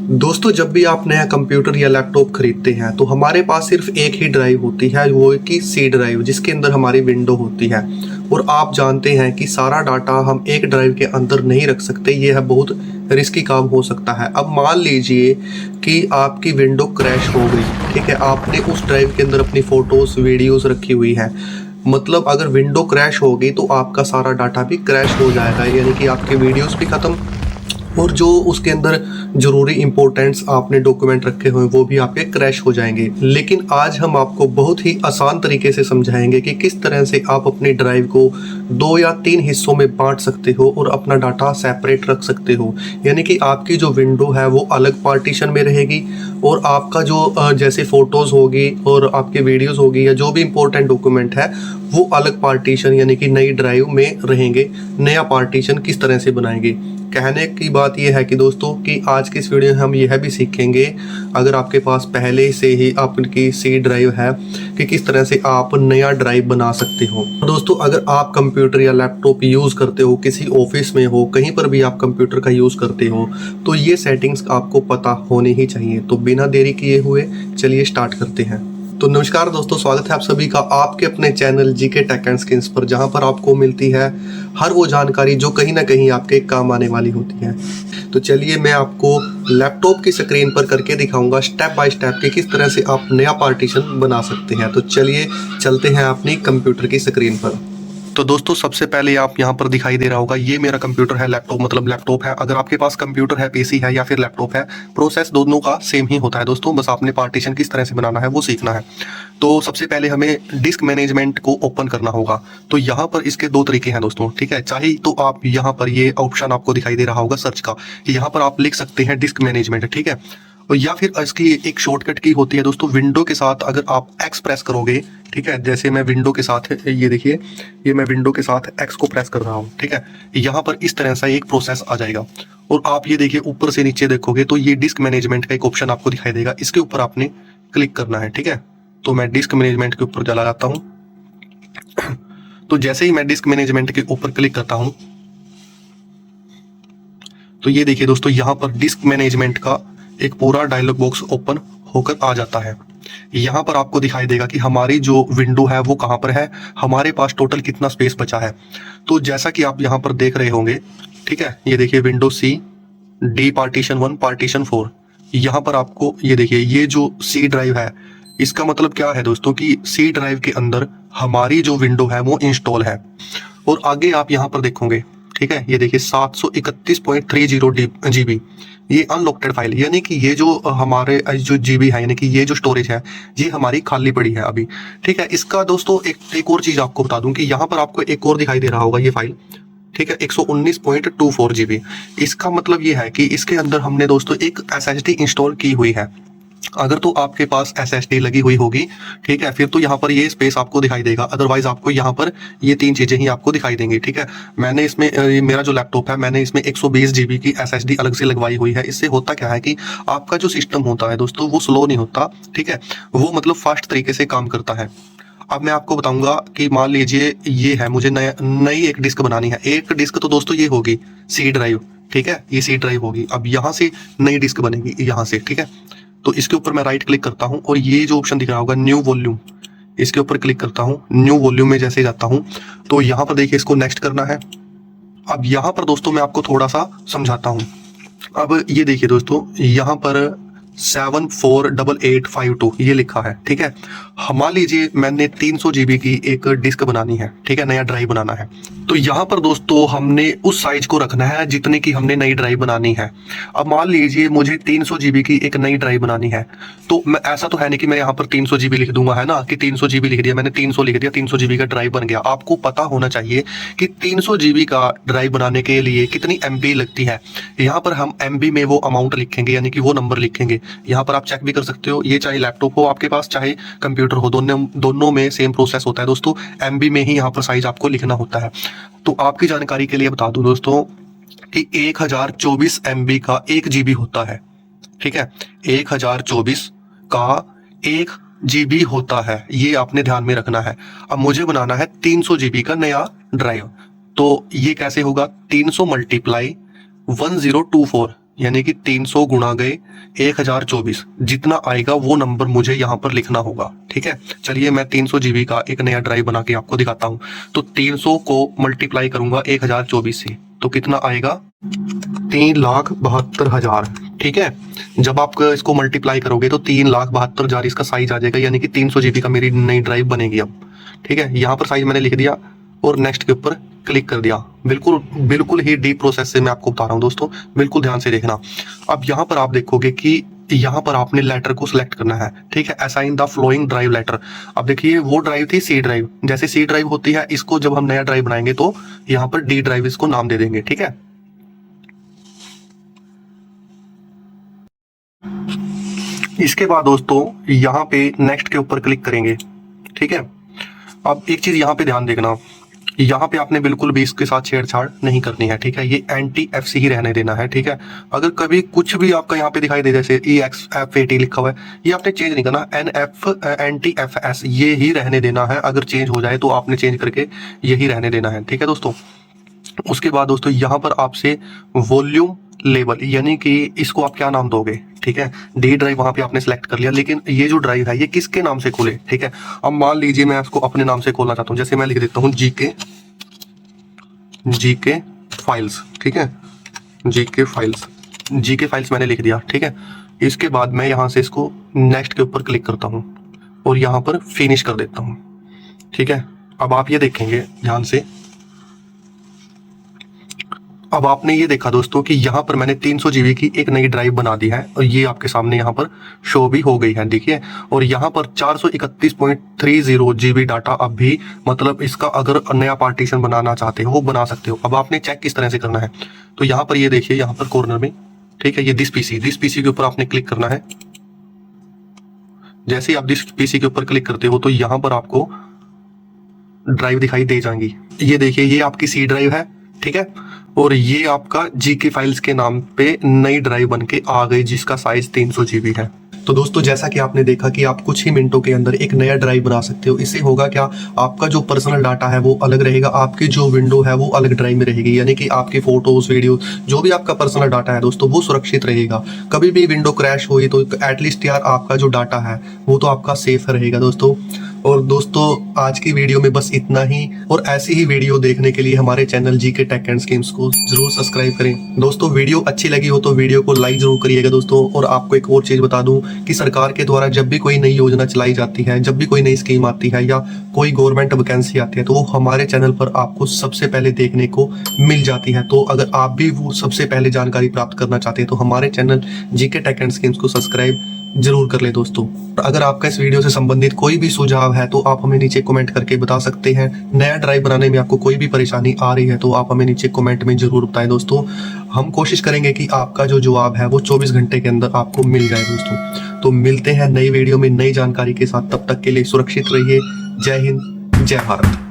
दोस्तों, जब भी आप नया कंप्यूटर या लैपटॉप खरीदते हैं तो हमारे पास सिर्फ एक ही ड्राइव होती है, वो है कि सी ड्राइव, जिसके अंदर हमारी विंडो होती है। और आप जानते हैं कि सारा डाटा हम एक ड्राइव के अंदर नहीं रख सकते, ये है बहुत रिस्की काम हो सकता है। अब मान लीजिए कि आपकी विंडो क्रैश हो गई, ठीक है, आपने उस ड्राइव के अंदर अपनी फ़ोटोज़ वीडियोज़ रखी हुई है। मतलब अगर विंडो क्रैश होगी तो आपका सारा डाटा भी क्रैश हो जाएगा, यानी कि आपके वीडियोज़ भी ख़त्म और जो उसके अंदर ज़रूरी इंपॉर्टेंट्स आपने डॉक्यूमेंट रखे हुए हैं वो भी आपके क्रैश हो जाएंगे। लेकिन आज हम आपको बहुत ही आसान तरीके से समझाएंगे कि किस तरह से आप अपनी ड्राइव को 2 या 3 हिस्सों में बांट सकते हो और अपना डाटा सेपरेट रख सकते हो। यानी कि आपकी जो विंडो है वो अलग पार्टीशन में रहेगी और आपका जो जैसे फ़ोटोज़ होगी और आपकी वीडियोज़ होगी या जो भी इंपॉर्टेंट डॉक्यूमेंट है वो अलग पार्टीशन यानी कि नई ड्राइव में रहेंगे। नया पार्टीशन किस तरह से बनाएंगे, कहने की बात यह है कि दोस्तों कि आज की इस वीडियो में हम यह भी सीखेंगे, अगर आपके पास पहले से ही आपकी सी ड्राइव है, कि किस तरह से आप नया ड्राइव बना सकते हो। दोस्तों, अगर आप कंप्यूटर या लैपटॉप यूज़ करते हो, किसी ऑफिस में हो, कहीं पर भी आप कंप्यूटर का यूज़ करते हो, तो ये सेटिंग्स आपको पता होनी ही चाहिए। तो बिना देरी किए हुए चलिए स्टार्ट करते हैं। तो नमस्कार दोस्तों, स्वागत है आप सभी का आपके अपने channel GK tech and skills पर, जहां पर आपको मिलती है हर वो जानकारी जो कहीं ना कहीं आपके काम आने वाली होती है। तो चलिए मैं आपको लैपटॉप की स्क्रीन पर करके दिखाऊंगा स्टेप बाय स्टेप कि किस तरह से आप नया पार्टीशन बना सकते हैं। तो चलिए चलते हैं अपनी कंप्यूटर की स्क्रीन पर। तो दोस्तों, सबसे पहले आप यहाँ पर दिखाई दे रहा होगा, ये मेरा कंप्यूटर है, लैपटॉप मतलब लैपटॉप है। अगर आपके पास कंप्यूटर है, पीसी है या फिर लैपटॉप है, प्रोसेस दोनों का सेम ही होता है दोस्तों, बस आपने पार्टीशन किस तरह से बनाना है वो सीखना है। तो सबसे पहले हमें डिस्क मैनेजमेंट को ओपन करना होगा। तो यहाँ पर इसके 2 तरीके हैं दोस्तों, ठीक है। चाहे तो आप यहाँ पर ये ऑप्शन आपको दिखाई दे रहा होगा सर्च का, कि यहाँ पर आप लिख सकते हैं डिस्क मैनेजमेंट, ठीक है। और या फिर इसकी एक शॉर्टकट की होती है दोस्तों, विंडो के साथ अगर आप एक्स प्रेस करोगे, ठीक है, जैसे मैं विंडो के साथ, ये देखिए, ये मैं विंडो के साथ एक्स को प्रेस कर रहा हूँ, ठीक है। यहाँ पर इस तरह से एक प्रोसेस आ जाएगा और आप ये देखिए ऊपर से नीचे देखोगे तो ये डिस्क मैनेजमेंट का एक ऑप्शन आपको दिखाई देगा, इसके ऊपर आपने क्लिक करना है, ठीक है। तो मैं डिस्क मैनेजमेंट के ऊपर चला जाता हूँ। तो जैसे ही मैं डिस्क मैनेजमेंट के ऊपर क्लिक करता हूँ तो ये देखिए दोस्तों, यहाँ पर डिस्क मैनेजमेंट का एक पूरा डायलॉग बॉक्स ओपन होकर आ जाता है। यहाँ पर आपको दिखाई देगा कि हमारी जो विंडो है वो कहाँ पर है, हमारे पास टोटल कितना स्पेस बचा है। तो जैसा कि आप यहाँ पर देख रहे होंगे, ठीक है, ये देखिए window C D partition 1 partition 4। यहाँ पर आपको ये देखिए, ये जो सी ड्राइव है, इसका मतलब क्या है दोस्तों कि सी ड्राइव के अंदर हमारी जो विंडो है वो इंस्टॉल है। और आगे आप यहाँ पर देखोगे, ठीक है, ये देखिए 731.30 GB, ये अनलॉक्टेड फाइल, यानी कि ये जो हमारे जो जीबी है, यानी कि ये जो स्टोरेज है ये हमारी खाली पड़ी है अभी, ठीक है। इसका दोस्तों एक और चीज आपको बता दूं कि यहाँ पर आपको एक और दिखाई दे रहा होगा ये फाइल, ठीक है, 119.24 GB। इसका मतलब ये है कि इसके अंदर हमने दोस्तों एक SSD इंस्टॉल की हुई है। अगर तो आपके पास SSD लगी हुई होगी, ठीक है, फिर तो यहाँ पर ये स्पेस आपको दिखाई देगा, अदरवाइज आपको यहाँ पर ये 3 चीजें ही आपको दिखाई देंगी, ठीक है। मैंने इसमें मेरा जो लैपटॉप है, मैंने इसमें 120 GB की SSD अलग से लगवाई हुई है। इससे होता क्या है कि आपका जो सिस्टम होता है दोस्तों वो स्लो नहीं होता, ठीक है, वो मतलब फास्ट तरीके से काम करता है। अब मैं आपको बताऊंगा कि मान लीजिए ये है, मुझे नई एक डिस्क बनानी है। एक डिस्क तो दोस्तों ये होगी सी ड्राइव, ठीक है, ये सी ड्राइव होगी। अब यहाँ से नई डिस्क बनेगी यहाँ से, ठीक है। तो इसके ऊपर मैं राइट क्लिक करता हूं और ये जो ऑप्शन दिख रहा होगा न्यू वॉल्यूम, इसके ऊपर क्लिक करता हूं। न्यू वॉल्यूम में जैसे जाता हूं तो यहाँ पर देखिए इसको नेक्स्ट करना है। अब यहाँ पर दोस्तों मैं आपको थोड़ा सा समझाता हूं। अब ये देखिए दोस्तों, यहाँ पर 748852 ये लिखा है, ठीक है। मान लीजिए मैंने 300 GB की एक डिस्क बनानी है, ठीक है, नया ड्राइव बनाना है। तो यहाँ पर दोस्तों हमने उस साइज को रखना है जितने की हमने नई ड्राइव बनानी है। अब मान लीजिए मुझे 300 GB की एक नई ड्राइव बनानी है, तो मैं ऐसा तो है नहीं कि मैं यहाँ पर 300 GB लिख दूंगा, है ना, कि 300 GB लिख दिया मैंने, 300 लिख दिया, 300 GB का ड्राइव बन गया। आपको पता होना चाहिए कि 300 GB का ड्राइव बनाने के लिए कितनी MB लगती है। यहाँ पर हम MB में वो अमाउंट लिखेंगे, यानी कि वो नंबर लिखेंगे। यहाँ पर आप चेक भी कर सकते हो, ये चाहे लैपटॉप हो आपके पास चाहे कंप्यूटर हो, दोनों में सेम प्रोसेस होता है दोस्तों। MB में ही यहाँ पर साइज आपको लिखना होता है। तो आपकी जानकारी के लिए बता दूं दोस्तों कि 1024 MB का 1 GB होता है, ठीक है, 1024 का 1 GB होता है, ये आपने ध्यान में रखना है। अब मुझे बनाना है 300 GB का नया ड्राइव, तो ये कैसे होगा, 300 × 1024, यानी कि 300 गुणा गए 1024, जितना आएगा वो नंबर मुझे यहाँ पर लिखना होगा। ठीक है, चलिए मैं 300 GB का एक नया ड्राइव बना के आपको दिखाता हूँ। तो 300 को मल्टीप्लाई करूंगा 1024 से, तो कितना आएगा 3,72,000। ठीक है, जब आप इसको मल्टीप्लाई करोगे तो 3,72,000 इसका साइज आ जाएगा, यानी कि 300 GB का मेरी नई ड्राइव बनेगी अब। ठीक है, यहाँ पर साइज मैंने लिख दिया और नेक्स्ट के ऊपर क्लिक कर दिया। बिल्कुल बिल्कुल ही डीप प्रोसेस से मैं आपको बता रहा हूँ दोस्तों, बिल्कुल ध्यान से देखना। अब यहाँ पर आप देखोगे कि यहाँ पर आपने लेटर को सिलेक्ट करना है। ठीक है, assign the following drive letter. अब देखिए वो ड्राइव थी सी ड्राइव, जैसे सी ड्राइव होती है, इसको जब हम नया ड्राइव बनाएंगे तो यहाँ पर डी ड्राइव इसको नाम दे देंगे। ठीक है, इसके बाद दोस्तों यहाँ पे नेक्स्ट के ऊपर क्लिक करेंगे। ठीक है, अब एक चीज यहाँ पे ध्यान देखना, यहाँ पे आपने बिल्कुल भी इसके साथ छेड़छाड़ नहीं करनी है। ठीक है, ये एंटी FC ही रहने देना है। ठीक है, अगर कभी कुछ भी आपका यहाँ पे दिखाई दे, जैसे EXFAT लिखा हुआ है, ये आपने चेंज नहीं करना। एंटी FS ये ही रहने देना है। अगर चेंज हो जाए तो आपने चेंज करके यही रहने देना है। ठीक है दोस्तों, उसके बाद दोस्तों यहाँ पर आपसे वॉल्यूम लेवल, यानी कि इसको आप क्या नाम दोगे। ठीक है, डी ड्राइव वहां पे आपने सेलेक्ट कर लिया, लेकिन ये जो ड्राइव है ये किसके नाम से खोले। ठीक है, अब मान लीजिए मैं इसको अपने नाम से खोलना चाहता हूँ, जैसे मैं लिख देता हूँ जीके फाइल्स। ठीक है, जीके फाइल्स मैंने लिख दिया। ठीक है, इसके बाद मैं यहाँ से इसको नेक्स्ट के ऊपर क्लिक करता हूँ और यहाँ पर फिनिश कर देता हूँ। ठीक है, अब आप ये देखेंगे ध्यान से, अब आपने ये देखा दोस्तों कि यहाँ पर मैंने 300 GB की एक नई ड्राइव बना दी है और ये आपके सामने यहाँ पर शो भी हो गई है। देखिए, और यहाँ पर 431.30 GB डाटा अब भी, मतलब इसका अगर नया पार्टीशन बनाना चाहते हो वो बना सकते हो। अब आपने चेक किस तरह से करना है, तो यहाँ पर ये देखिए, यहाँ पर कॉर्नर में, ठीक है, ये दिस पीसी के ऊपर आपने क्लिक करना है। जैसे ही आप दिस पीसी के ऊपर क्लिक करते हो तो यहाँ पर आपको ड्राइव दिखाई दे जाएंगी। ये देखिए, ये आपकी सी ड्राइव है। ठीक है, और ये आपका जीके फाइल्स के नाम पे नई ड्राइव बन के आ गई, जिसका साइज 300 GB है। तो दोस्तों जैसा कि आपने देखा कि आप कुछ ही मिनटों के अंदर एक नया ड्राइव बना सकते हो। इससे होगा क्या, आपका जो पर्सनल डाटा है वो अलग रहेगा, आपकी जो विंडो है वो अलग ड्राइव में रहेगी, यानी कि आपकी फोटोज वीडियो जो भी आपका पर्सनल डाटा है दोस्तों वो सुरक्षित रहेगा। कभी भी विंडो क्रैश हुई तो एटलीस्ट यार आपका जो डाटा है वो तो आपका सेफ रहेगा दोस्तों। और दोस्तों आज की वीडियो में बस इतना ही, और ऐसी ही वीडियो देखने के लिए हमारे channel GK tech and schemes को जरूर सब्सक्राइब करें। दोस्तों वीडियो अच्छी लगी हो तो वीडियो को लाइक जरूर करिएगा दोस्तों। और आपको एक और चीज बता दूं कि सरकार के द्वारा जब भी कोई नई योजना चलाई जाती है, जब भी कोई नई स्कीम आती है या कोई गवर्नमेंट वैकेंसी आती है, तो वो हमारे चैनल पर आपको सबसे पहले देखने को मिल जाती है। तो अगर आप भी वो सबसे पहले जानकारी प्राप्त करना चाहते हैं तो हमारे channel GK tech and schemes को सब्सक्राइब जरूर कर ले दोस्तों। अगर आपका इस वीडियो से संबंधित कोई भी सुझाव है तो आप हमें नीचे कमेंट करके बता सकते हैं। नया ड्राइव बनाने में आपको कोई भी परेशानी आ रही है तो आप हमें नीचे कमेंट में जरूर बताएं दोस्तों। हम कोशिश करेंगे कि आपका जो जवाब है वो 24 घंटे के अंदर आपको मिल जाए दोस्तों। तो मिलते हैं नई वीडियो में नई जानकारी के साथ, तब तक के लिए सुरक्षित रहिए। जय हिंद, जय भारत।